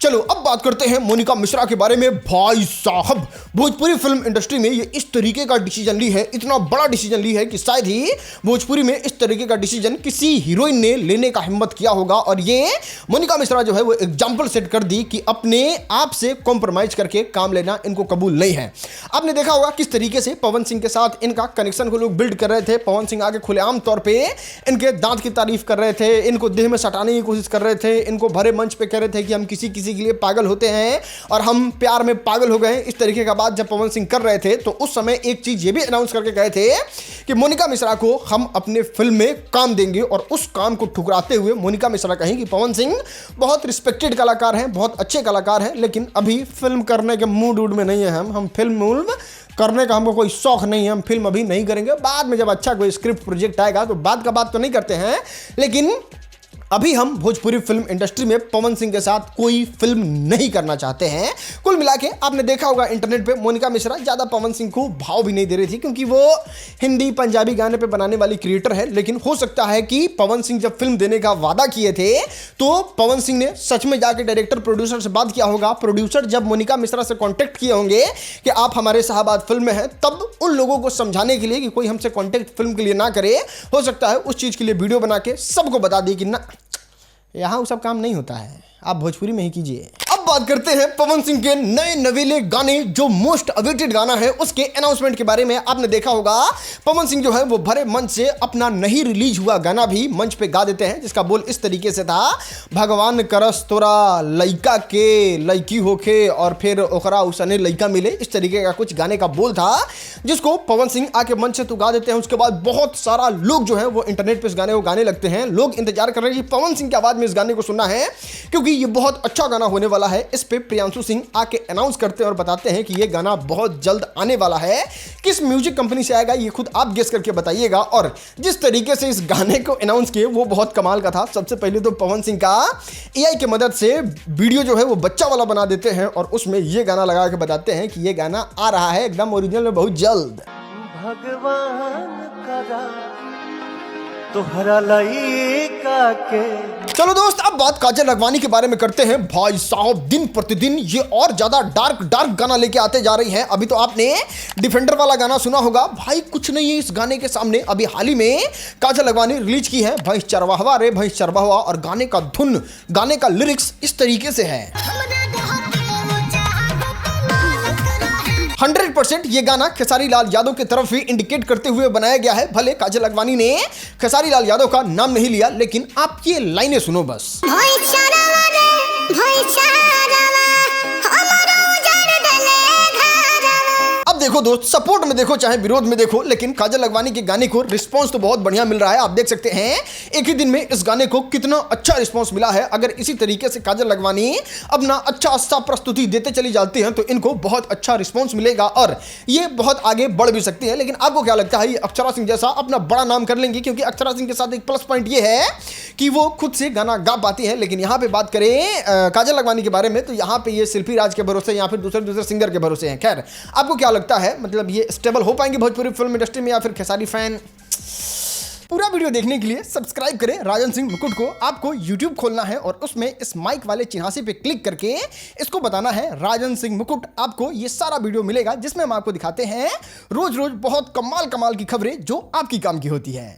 चलो अब बात करते हैं मोनिका मिश्रा के बारे में। भाई साहब, भोजपुरी फिल्म इंडस्ट्री में ये इस तरीके का डिसीजन ली है, इतना बड़ा डिसीजन ली है कि शायद ही भोजपुरी में इस तरीके का डिसीजन किसी हीरोइन ने लेने का हिम्मत किया होगा। और ये मोनिका मिश्रा जो है वो एग्जाम्पल सेट कर दी कि अपने आप से कॉम्प्रोमाइज करके काम लेना इनको कबूल नहीं है। आपने देखा होगा किस तरीके से पवन सिंह के साथ इनका कनेक्शन को लोग बिल्ड कर रहे थे। पवन सिंह आगे खुलेआम तौर पे इनके दांत की तारीफ कर रहे थे, इनको देह में सटाने की कोशिश कर रहे थे, इनको भरे मंच पे कह रहे थे कि हम किसी के लिए पागल होते हैं और हम प्यार में पागल हो गए। इस तरीके का बात जब पवन सिंह कर रहे थे तो उस समय एक चीज ये भी अनाउंस करके गए थे कि मोनिका मिश्रा को हम अपने फिल्म में काम देंगे। और उस काम को ठुकराते हुए मोनिका मिश्रा कहीं कि पवन सिंह बहुत रिस्पेक्टेड कलाकार हैं, बहुत अच्छे कलाकार हैं, लेकिन अभी फिल्म करने के मूड में नहीं है। हम फिल्म करने का हमको कोई शौक नहीं है, हम फिल्म अभी नहीं करेंगे, बाद में जब अच्छा कोई स्क्रिप्ट प्रोजेक्ट आएगा तो बात का बात तो नहीं करते हैं, लेकिन अभी हम भोजपुरी फिल्म इंडस्ट्री में पवन सिंह के साथ कोई फिल्म नहीं करना चाहते हैं। कुल मिला के आपने देखा होगा इंटरनेट पे मोनिका मिश्रा ज़्यादा पवन सिंह को भाव भी नहीं दे रही थी, क्योंकि वो हिंदी पंजाबी गाने पे बनाने वाली क्रिएटर है। लेकिन हो सकता है कि पवन सिंह जब फिल्म देने का वादा किए थे तो पवन सिंह ने सच में जाके डायरेक्टर प्रोड्यूसर से बात किया होगा। प्रोड्यूसर जब मोनिका मिश्रा से कॉन्टैक्ट किए होंगे कि आप हमारे शाहबाद फिल्म में हैं, तब उन लोगों को समझाने के लिए कि कोई हमसे कॉन्टैक्ट फिल्म के लिए ना करे, हो सकता है उस चीज़ के लिए वीडियो बना के सबको बता दी कि ना, यहाँ वो सब काम नहीं होता है, आप भोजपुरी में ही कीजिए। अब बात करते हैं पवन सिंह के नए नवेले गाने, जो मोस्ट अवेटेड गाना है उसके अनाउंसमेंट के बारे में। आपने देखा होगा पवन सिंह जो है वो भरे मंच से अपना नहीं रिलीज हुआ गाना भी मंच पे गा देते हैं, जिसका बोल इस तरीके से था, भगवान करस तोरा लइका के लइकी होके और फिर ओकरा उसने लइका मिले। इस तरीके का कुछ गाने का बोल था, जिसको पवन सिंह आके मंच से तो गा देते हैं। उसके बाद बहुत सारा लोग जो है वो इंटरनेट पे इस गाने को गाने लगते हैं। लोग इंतजार कर रहे हैं कि पवन सिंह की आवाज में इस गाने को सुनना है, क्योंकि ये बहुत अच्छा गाना होने वाला है। इस पे प्रियांशु सिंह आके अनाउंस करते हैं और बताते हैं कि ये गाना बहुत जल्द आने वाला है। किस म्यूजिक कंपनी से आएगा ये खुद आप गेस करके बताइएगा। और जिस तरीके से इस गाने को अनाउंस किए वो बहुत कमाल का था। सबसे पहले तो पवन सिंह का एआई की मदद से वीडियो जो है वो बच्चा वाला बना देते हैं और उसमें ये गाना लगा के बताते हैं कि ये गाना आ रहा है एकदम ओरिजिनल में बहुत जल्द। भगवान करा तोहरा लइका के। चलो दोस्त, अब बात काजल लखवानी के बारे में करते हैं। भाई साहब, दिन प्रतिदिन ये और ज्यादा डार्क गाना लेके आते जा रही हैं। अभी तो आपने डिफेंडर वाला गाना सुना होगा, भाई कुछ नहीं है इस गाने के सामने। अभी हाल ही में काजल लखवानी रिलीज की है भैंस चरवाहवा रे भैंस चरवाहवा, और गाने का धुन, गाने का लिरिक्स इस तरीके से है। 100% ये गाना खेसारी लाल यादव की तरफ ही इंडिकेट करते हुए बनाया गया है। भले काजल लखवानी ने खेसारी लाल यादव का नाम नहीं लिया, लेकिन आप ये लाइनें सुनो बस। अब देखो दोस्त, सपोर्ट में देखो चाहे विरोध में देखो, लेकिन काजल लखवानी के गाने को रिस्पांस तो बहुत बढ़िया मिल रहा है। आप देख सकते हैं एक ही दिन में इस गाने को कितना अच्छा रिस्पांस मिला है। अगर इसी तरीके से काजल लखवानी अपना अच्छा सा प्रस्तुति देते चली जाती हैं तो इनको बहुत अच्छा रिस्पांस मिलेगा और ये बहुत आगे बढ़ भी सकती है। लेकिन आपको क्या लगता है, ये अक्षरा सिंह जैसा अपना बड़ा नाम कर लेंगी? क्योंकि अक्षरा सिंह के साथ एक प्लस पॉइंट ये है कि वो खुद से गाना गा पाती है। लेकिन यहाँ पे बात करें काजल लखवानी के बारे में तो यहाँ पे ये शिल्पी राज के भरोसे या फिर दूसरे सिंगर के भरोसे हैं। खैर, आपको क्या लगता है, मतलब ये स्टेबल हो पाएंगे भोजपुरी फिल्म इंडस्ट्री में या फिर खेसारी फैन? पूरा वीडियो देखने के लिए सब्सक्राइब करें राजन सिंह मुकुट को। आपको YouTube खोलना है और उसमें इस माइक वाले चिन्हासी पे क्लिक करके इसको बताना है राजन सिंह मुकुट। आपको ये सारा वीडियो मिलेगा जिसमें हम आपको दिखाते हैं रोज रोज बहुत कमाल की खबरें जो आपकी काम की होती है।